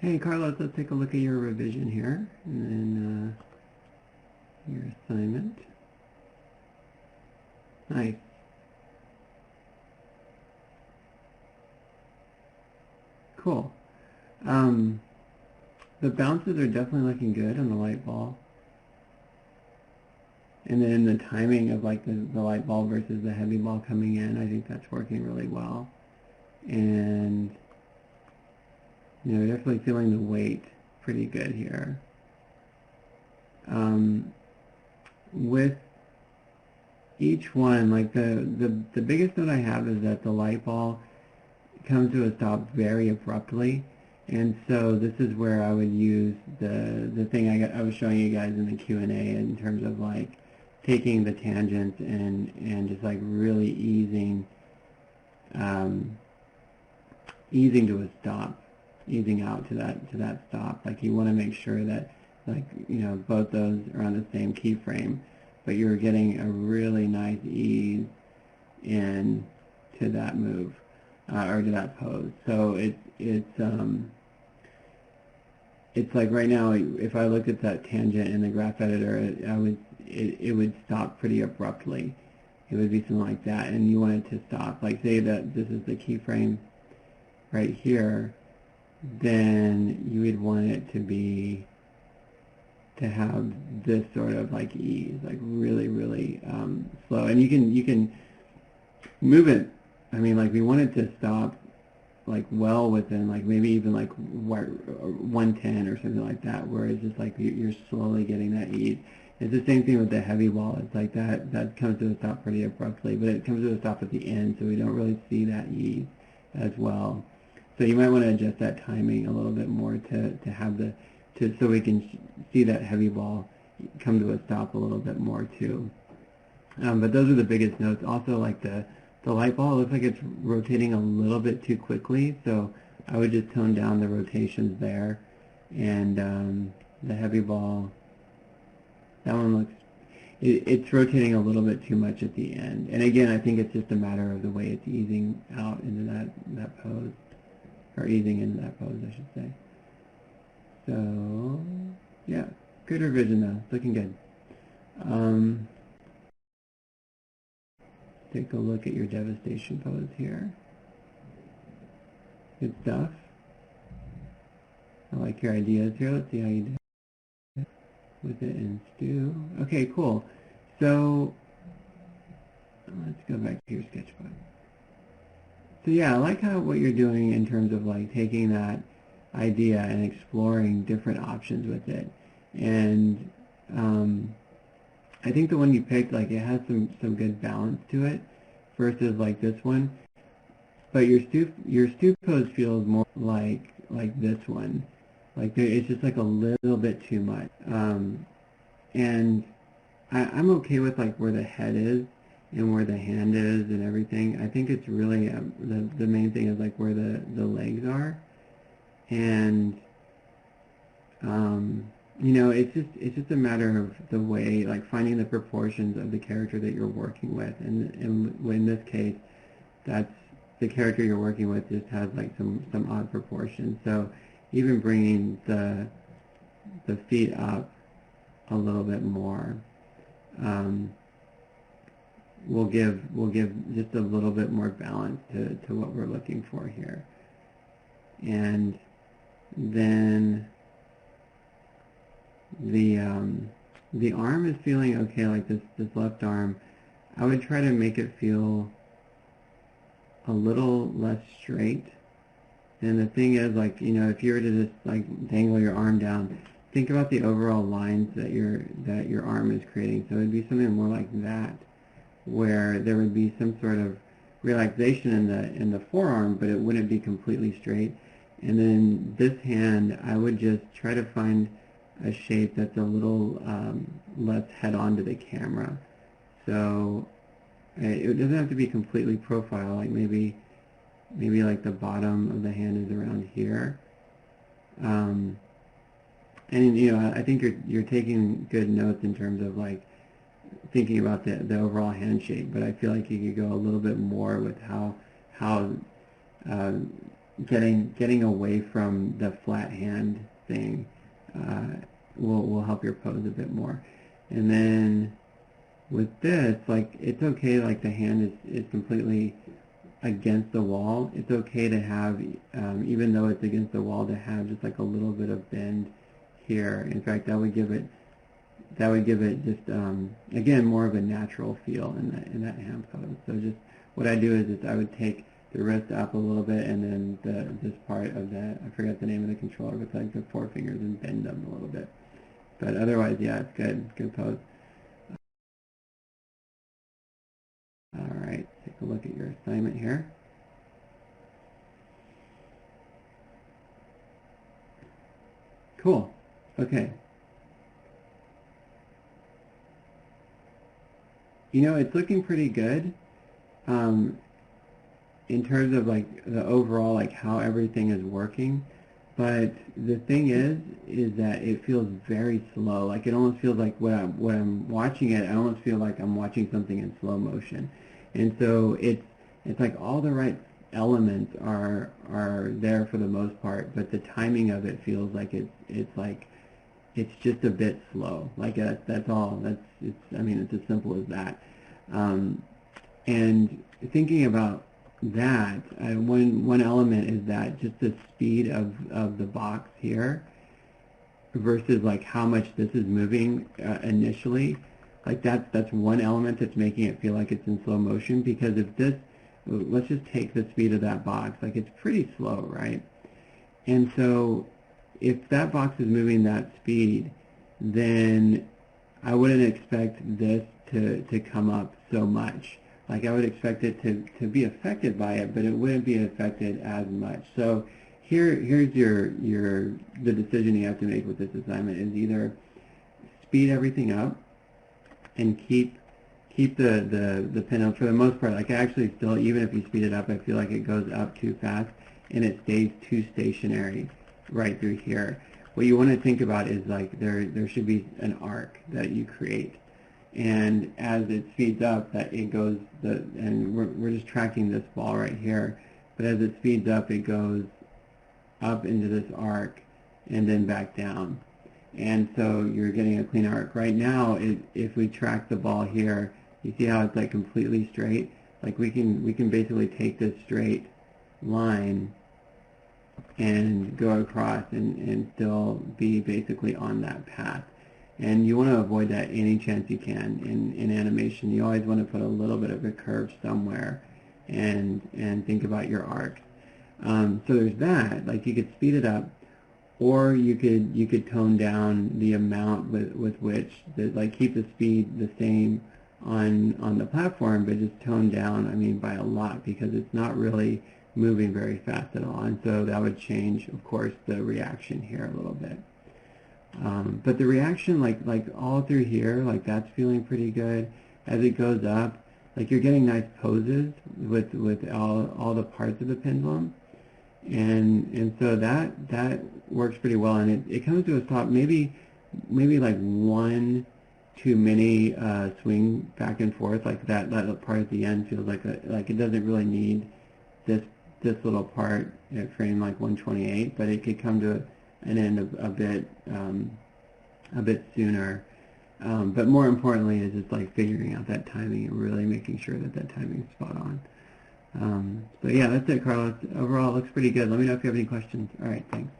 Hey Carlos, let's take a look at your revision here, and then your assignment. Nice. Cool. The bounces are definitely looking good on the light ball. And then the timing of like the light ball versus the heavy ball coming in, I think that's working really well. And definitely feeling the weight pretty good here. With each one, like the biggest note I have is that the light ball comes to a stop very abruptly, and so this is where I would use the thing I was showing you guys in the Q&A in terms of like taking the tangents and just like really easing to a stop, easing out to that stop. Like you want to make sure that both those are on the same keyframe, but you're getting a really nice ease in to that move or to that pose. So it's like right now, if I looked at that tangent in the graph editor, it would stop pretty abruptly. It would be something like that, and you want it to stop. Like say that this is the keyframe right here, then you would want it to have this sort of like ease, like really, really slow. And you can move it. I mean, like we want it to stop like well within like maybe even like 110 or something like that, where it's just like you're slowly getting that ease. It's the same thing with the heavy ball. It's like that comes to a stop pretty abruptly, but it comes to a stop at the end, so we don't really see that ease as well. So you might want to adjust that timing a little bit more to have so we can see that heavy ball come to a stop a little bit more too. But those are the biggest notes. Also, like the light ball, it looks like it's rotating a little bit too quickly, so I would just tone down the rotations there. And the heavy ball, that one looks, it's rotating a little bit too much at the end. And again, I think it's just a matter of the way it's easing out into that pose, or easing into that pose, I should say. So, yeah, good revision though. It's looking good. Take a look at your devastation pose here. Good stuff. I like your ideas here. Let's see how you do with it in stew. Okay, cool. So let's go back to your sketchbook. So yeah, I like what you're doing in terms of like taking that idea and exploring different options with it. And I think the one you picked, like it has some good balance to it versus like this one. But your stew pose feels more like this one. Like it's just like a little bit too much. And I'm okay with like where the head is and where the hand is and everything. I think it's really the main thing is like where the legs are. And it's just a matter of the way, like finding the proportions of the character that you're working with, and in this case, that's the character you're working with just has like some odd proportions. So even bringing the feet up a little bit more will give just a little bit more balance to what we're looking for here. And then the arm is feeling okay, like this left arm. I would try to make it feel a little less straight. And the thing is, like, if you were to just like dangle your arm down, think about the overall lines that your arm is creating. So it'd be something more like that, where there would be some sort of relaxation in the forearm, but it wouldn't be completely straight. And then this hand, I would just try to find a shape that's a little less head-on to the camera. So it doesn't have to be completely profile, like maybe like the bottom of the hand is around here. And I think you're taking good notes in terms of like thinking about the overall hand shape, but I feel like you could go a little bit more with how getting away from the flat hand thing will help your pose a bit more. And then with this, like, it's okay, like the hand is completely against the wall. It's okay to have, even though it's against the wall, to have just like a little bit of bend here. In fact, that would give it just, again, more of a natural feel in that hand pose. So just what I do is I would take the wrist up a little bit, and then this part of that, I forgot the name of the controller, but like the forefingers, and bend them a little bit. But otherwise, yeah, it's good pose. All right, take a look at your assignment here. Cool. Okay. You know, it's looking pretty good in terms of like the overall, like how everything is working. But the thing is that it feels very slow. Like it almost feels like when I'm watching it, I almost feel like I'm watching something in slow motion. And so it's like all the right elements are there for the most part, but the timing of it feels like it's just a bit slow. Like that's all. I mean, it's as simple as that. And thinking about that, one element is that just the speed of the box here versus like how much this is moving initially. Like that's one element that's making it feel like it's in slow motion, because if this, let's just take the speed of that box, like it's pretty slow, right? And so if that box is moving that speed, then I wouldn't expect this to come up so much. Like I would expect it to be affected by it, but it wouldn't be affected as much. So here's the decision you have to make with this assignment is either speed everything up and keep the pin up for the most part. Like actually still, even if you speed it up, I feel like it goes up too fast and it stays too stationary right through here. What you want to think about is like there should be an arc that you create. And as it speeds up, that it goes, and we're just tracking this ball right here, but as it speeds up, it goes up into this arc and then back down. And so you're getting a clean arc. Right now, if we track the ball here, you see how it's like completely straight? Like we can basically take this straight line and go across and still be basically on that path. And you want to avoid that any chance you can in animation. You always want to put a little bit of a curve somewhere and think about your arc. So there's that. Like you could speed it up, or you could tone down the amount with which, like keep the speed the same on the platform, but just tone down, I mean, by a lot, because it's not really moving very fast at all. And so that would change, of course, the reaction here a little bit. But the reaction, like all through here, like that's feeling pretty good. As it goes up, like you're getting nice poses with all the parts of the pendulum, and so that works pretty well. And it comes to a stop, maybe like one too many swing back and forth, like that part at the end feels like it doesn't really need this little part at frame like 128, but it could come to an end a bit sooner. But more importantly is just like figuring out that timing and really making sure that timing is spot on. So yeah, that's it, Carlos. Overall, it looks pretty good. Let me know if you have any questions. All right, thanks.